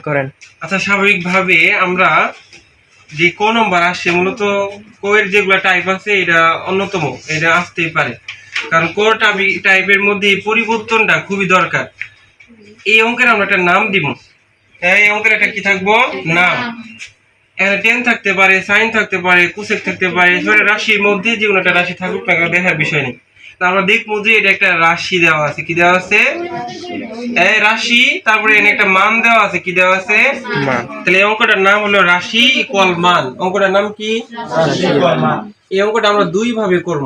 করেন। আচ্ছা, স্বাভাবিকভাবে আমরা যে ক নম্বর আসছে, মূলত ক এর যেগুলো টাইপ আছে এটা অন্যতম, এটা আসতেই পারে, কারণ ক টাইপের মধ্যে এই পরিবর্তনটা খুবই দরকার। এই অঙ্কের আমরা একটা নাম দিব। এই অঙ্কের একটা কি থাকবো? নাম। এখানে টেন থাকতে পারে, সাইন থাকতে পারে, কোসেক থাকতে পারে, রাশির মধ্যে যে কোনো একটা রাশি থাকুক না, দেখার বিষয় নেই। আমরা দেখবো যে এটা একটা রাশি দেওয়া আছে। কি দেওয়া আছে? এই রাশি। তারপরে এখানে একটা মান দেওয়া আছে। কি দেওয়া আছে? মান। তাহলে এই অঙ্কটার নাম হলো রাশি ইকুয়াল মান। অঙ্কটার নাম কি? রাশি ইকুয়াল মান। এই অঙ্কটা আমরা দুই ভাবে করব।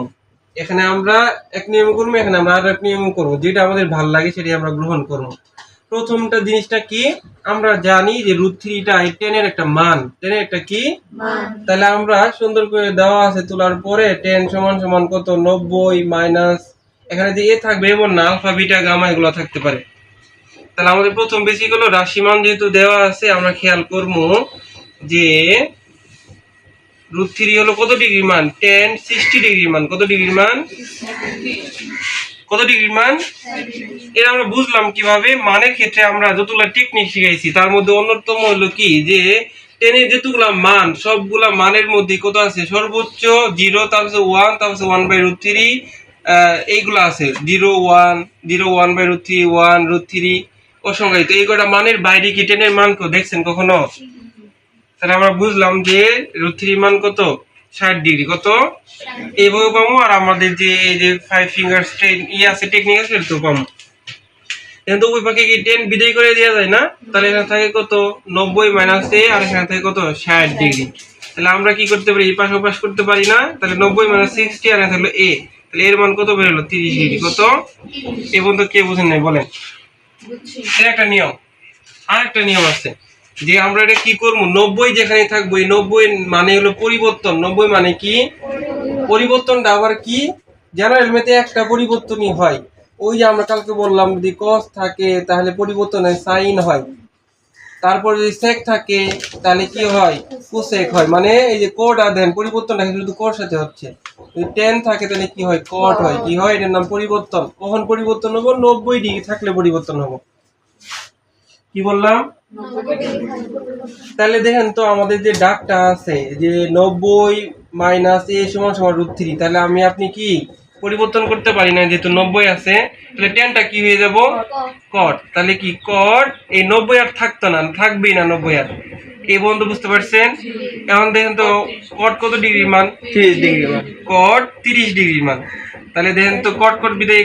এখানে আমরা এক নিয়ম করবো, এখানে আমরা আর এক নিয়ম করবো, যেটা আমাদের ভালো লাগে সেটাই আমরা গ্রহণ করবো। প্রথমটা জিনিসটা কি, আমরা জানি যে √3টা 10 এর একটা মান, 10 এর একটা কি মান। তাহলে আমরা সুন্দর করে দেওয়া আছে, তোলার পরে 10 সমান সমান কত? 90 মাইনাস এখানে যে এ থাকবে এবং না, আলফা বিটা গামা এগুলো থাকতে পারে। তাহলে আমাদের প্রথম বেসিক হলো রাশি মান যেহেতু দেওয়া আছে, আমরা খেয়াল করবো যে √3 হলো কত ডিগ্রি মান? 10 60 ডিগ্রি মান। কত ডিগ্রি মান? কত ডিগ্রি মান? এটা আমরা বুঝলাম কিভাবে? মানের ক্ষেত্রে আমরা যতগুলা টেকনিক শিখাইছি তার মধ্যে অন্যতম হলো কি, যে 10 এর যতগুলা মান, সবগুলা মানের মধ্যে কত আছে? সর্বোচ্চ 0, তারপর 1, তারপর 1/√3 এইগুলা আছে। 0 1, 0 1/√3, 1√3 অসংখ্যায়িত। এই কটা মানের বাইরে কি 10 এর মান কেউ দেখছেন কখনো? তাহলে আমরা বুঝলাম যে √3 মান কত? 60 ডিগ্রি। কত? এইভাবে পাবো। আর আমাদের যে এই যে 5 ফিঙ্গার স্ট্রেন আছে, টেকনিক আছে, তো পাবো। কিন্তু ওই পাখি কি 10 বিদায় করে দেওয়া যায় না? তাহলে এখানে থাকে কত? 90 মাইনাস এ, আর এখানে থাকে কত? 60 ডিগ্রি। তাহলে আমরা কি করতে পারি? এই পাশ ও পাশ করতে পারি না? তাহলে 90 মাইনাস 60, আর এখানে থাকলো এ। তাহলে এর মান কত বের হলো? 30 ডিগ্রি। কত? এই পর্যন্ত কে বুঝেন নাই বলেন? এটা একটা নিয়ম। আর একটা নিয়ম আছে যে আমরা এটা কি করবো, 90 যেখানে থাকবো, এই 90 মানে হলো পরিবর্তন। 90 মানে কি? পরিবর্তনটা আবার কি? জেনারেল ম্যাথে একটা পরিবর্তনই হয়। ওই যে আমরা কালকে বললাম, যদি কস থাকে তাহলে পরিবর্তনের সাইন হয়, তারপর যদি সেক থাকে তাহলে কি হয়? কোসেক হয়। মানে এই যে কোড আর দেন, পরিবর্তনটা শুধু কোর সাথে হচ্ছে। যদি 10 থাকে তাহলে কি হয়? কট হয়। কি হয়? এটার নাম পরিবর্তন। কখন পরিবর্তন হবো? 90 ডিগ্রি থাকলে পরিবর্তন হবো। কি বললাম? তাহলে দেখেন তো, আমাদের যে ডাকটা আছে যে 90 মাইনাস এ সমান সমান √3, তাহলে আমি আপনি কি পরিবর্তন করতে পারি না, যেহেতু 90 আছে। তাহলে 10টা কি হয়ে যাব? কট। তাহলে কি কট? এই 90 আর থাকতো না, থাকবেই না 90 আর। এই বন্ধু বুঝতে পারছেন? এখন দেখেন তো, কট কত ডিগ্রি মান? 30 ডিগ্রি মান। কট 30 ডিগ্রি মান। তাহলে দেখেন তো, কট কট বিদায়